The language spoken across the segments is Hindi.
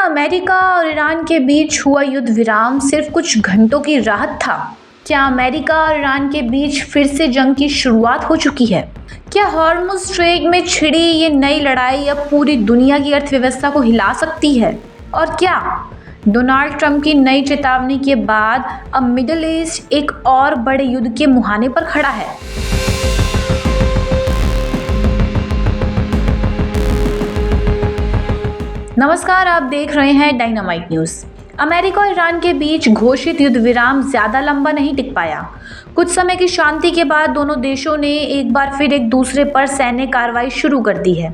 अमेरिका और ईरान के बीच हुआ युद्ध विराम सिर्फ कुछ घंटों की राहत था? क्या अमेरिका और ईरान के बीच फिर से जंग की शुरुआत हो चुकी है? क्या हॉर्मुज़ स्ट्रेट में छिड़ी ये नई लड़ाई अब पूरी दुनिया की अर्थव्यवस्था को हिला सकती है? और क्या डोनाल्ड ट्रंप की नई चेतावनी के बाद अब मिडिल ईस्ट एक और बड़े युद्ध के मुहाने पर खड़ा है? नमस्कार, आप देख रहे हैं डायनामाइट न्यूज़। अमेरिका और ईरान के बीच घोषित युद्ध विराम ज़्यादा लंबा नहीं टिक पाया। कुछ समय की शांति के बाद दोनों देशों ने एक बार फिर एक दूसरे पर सैन्य कार्रवाई शुरू कर दी है।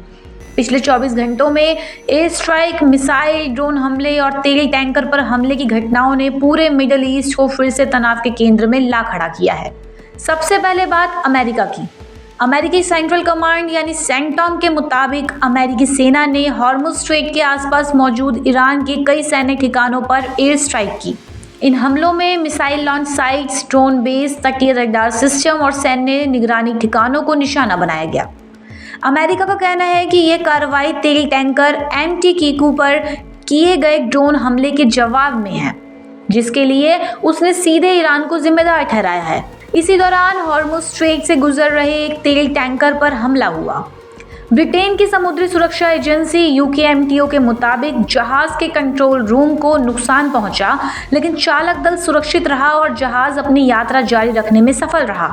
पिछले 24 घंटों में एयर स्ट्राइक, मिसाइल, ड्रोन हमले और तेल टैंकर पर हमले की घटनाओं ने पूरे मिडल ईस्ट को फिर से तनाव के केंद्र में ला खड़ा किया है। सबसे पहले बात अमेरिका की। अमेरिकी सेंट्रल कमांड यानी सेंटकॉम के मुताबिक अमेरिकी सेना ने हॉर्मुज़ स्ट्रेट के आसपास मौजूद ईरान के कई सैन्य ठिकानों पर एयर स्ट्राइक की। इन हमलों में missile launch sites, drone base, तटीय रडार सिस्टम और सैन्य निगरानी ठिकानों को निशाना बनाया गया। अमेरिका का कहना है कि यह कार्रवाई तेल टैंकर एंटीकीकू पर किए गए ड्रोन हमले के जवाब में है, जिसके लिए उसने सीधे ईरान को जिम्मेदार ठहराया है। इसी दौरान हॉर्मुज़ स्ट्रेट से गुजर रहे एक तेल टैंकर पर हमला हुआ। ब्रिटेन की समुद्री सुरक्षा एजेंसी UKMTO के मुताबिक जहाज के कंट्रोल रूम को नुकसान पहुंचा, लेकिन चालक दल सुरक्षित रहा और जहाज अपनी यात्रा जारी रखने में सफल रहा।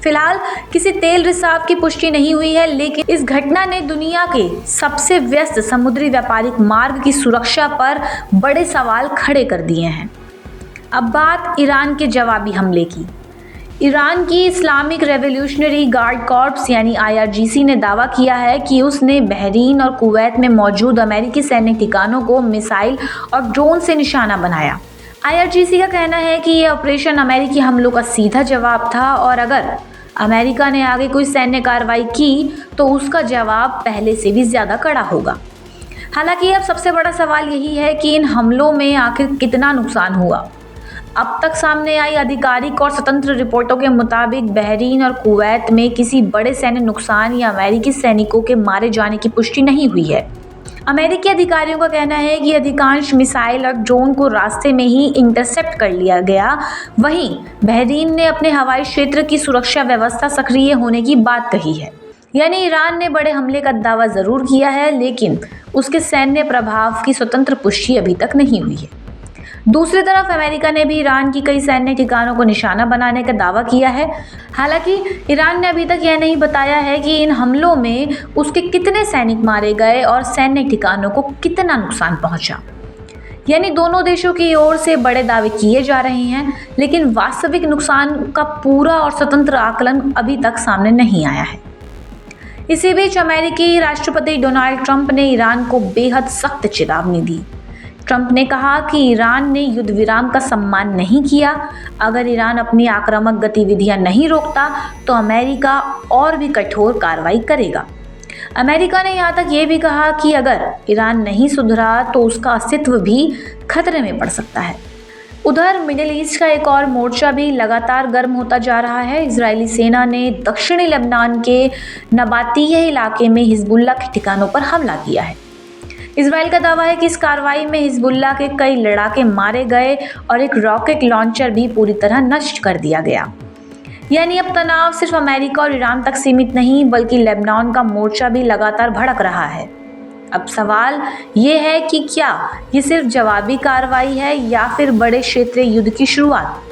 फिलहाल किसी तेल रिसाव की पुष्टि नहीं हुई है, लेकिन इस घटना ने दुनिया के सबसे व्यस्त समुद्री व्यापारिक मार्ग की सुरक्षा पर बड़े सवाल खड़े कर दिए हैं। अब बात ईरान के जवाबी हमले की। ईरान की इस्लामिक रेवोल्यूशनरी गार्ड कॉर्प्स यानी IRGC ने दावा किया है कि उसने बहरीन और कुवैत में मौजूद अमेरिकी सैन्य ठिकानों को मिसाइल और ड्रोन से निशाना बनाया। IRGC का कहना है कि यह ऑपरेशन अमेरिकी हमलों का सीधा जवाब था और अगर अमेरिका ने आगे कोई सैन्य कार्रवाई की तो उसका जवाब पहले से भी ज़्यादा कड़ा होगा। हालांकि अब सबसे बड़ा सवाल यही है कि इन हमलों में आखिर कितना नुकसान हुआ। अब तक सामने आई आधिकारिक और स्वतंत्र रिपोर्टों के मुताबिक बहरीन और कुवैत में किसी बड़े सैन्य नुकसान या अमेरिकी सैनिकों के मारे जाने की पुष्टि नहीं हुई है। अमेरिकी अधिकारियों का कहना है कि अधिकांश मिसाइल और ड्रोन को रास्ते में ही इंटरसेप्ट कर लिया गया। वहीं बहरीन ने अपने हवाई क्षेत्र की सुरक्षा व्यवस्था सक्रिय होने की बात कही है। यानी ईरान ने बड़े हमले का दावा ज़रूर किया है, लेकिन उसके सैन्य प्रभाव की स्वतंत्र पुष्टि अभी तक नहीं हुई है। दूसरी तरफ अमेरिका ने भी ईरान की कई सैन्य ठिकानों को निशाना बनाने का दावा किया है। हालांकि ईरान ने अभी तक यह नहीं बताया है कि इन हमलों में उसके कितने सैनिक मारे गए और सैन्य ठिकानों को कितना नुकसान पहुंचा। यानी दोनों देशों की ओर से बड़े दावे किए जा रहे हैं, लेकिन वास्तविक नुकसान का पूरा और स्वतंत्र आकलन अभी तक सामने नहीं आया है। इसी बीच अमेरिकी राष्ट्रपति डोनाल्ड ट्रंप ने ईरान को बेहद सख्त चेतावनी दी। ट्रंप ने कहा कि ईरान ने युद्ध विराम का सम्मान नहीं किया। अगर ईरान अपनी आक्रामक गतिविधियां नहीं रोकता तो अमेरिका और भी कठोर कार्रवाई करेगा। अमेरिका ने यहाँ तक ये भी कहा कि अगर ईरान नहीं सुधरा तो उसका अस्तित्व भी खतरे में पड़ सकता है। उधर मिडिल ईस्ट का एक और मोर्चा भी लगातार गर्म होता जा रहा है। इजरायली सेना ने दक्षिणी लेबनान के नबातीह इलाके में हिजबुल्लाह के ठिकानों पर हमला किया है। इजराइल का दावा है कि इस कार्रवाई में हिजबुल्लाह के कई लड़ाके मारे गए और एक रॉकेट लॉन्चर भी पूरी तरह नष्ट कर दिया गया। यानी अब तनाव सिर्फ अमेरिका और ईरान तक सीमित नहीं, बल्कि लेबनान का मोर्चा भी लगातार भड़क रहा है। अब सवाल ये है कि क्या ये सिर्फ जवाबी कार्रवाई है या फिर बड़े क्षेत्रीय युद्ध की शुरुआत।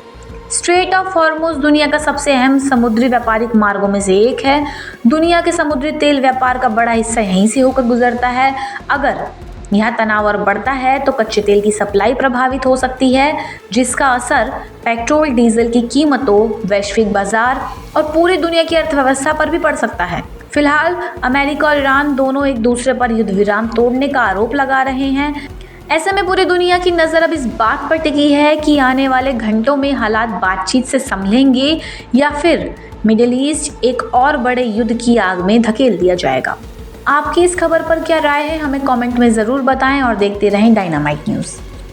स्ट्रेट ऑफ हॉर्मुज़ दुनिया का सबसे अहम समुद्री व्यापारिक मार्गों में से एक है। दुनिया के समुद्री तेल व्यापार का बड़ा हिस्सा यहीं से होकर गुजरता है। अगर यहाँ तनाव और बढ़ता है तो कच्चे तेल की सप्लाई प्रभावित हो सकती है, जिसका असर पेट्रोल, डीजल की कीमतों, वैश्विक बाजार और पूरी दुनिया की अर्थव्यवस्था पर भी पड़ सकता है। फिलहाल अमेरिका और ईरान दोनों एक दूसरे पर युद्ध विराम तोड़ने का आरोप लगा रहे हैं। ऐसे में पूरी दुनिया की नज़र अब इस बात पर टिकी है कि आने वाले घंटों में हालात बातचीत से संभलेंगे या फिर मिडिल ईस्ट एक और बड़े युद्ध की आग में धकेल दिया जाएगा। आपकी इस खबर पर क्या राय है, हमें कमेंट में ज़रूर बताएं और देखते रहें डायनामाइट न्यूज़।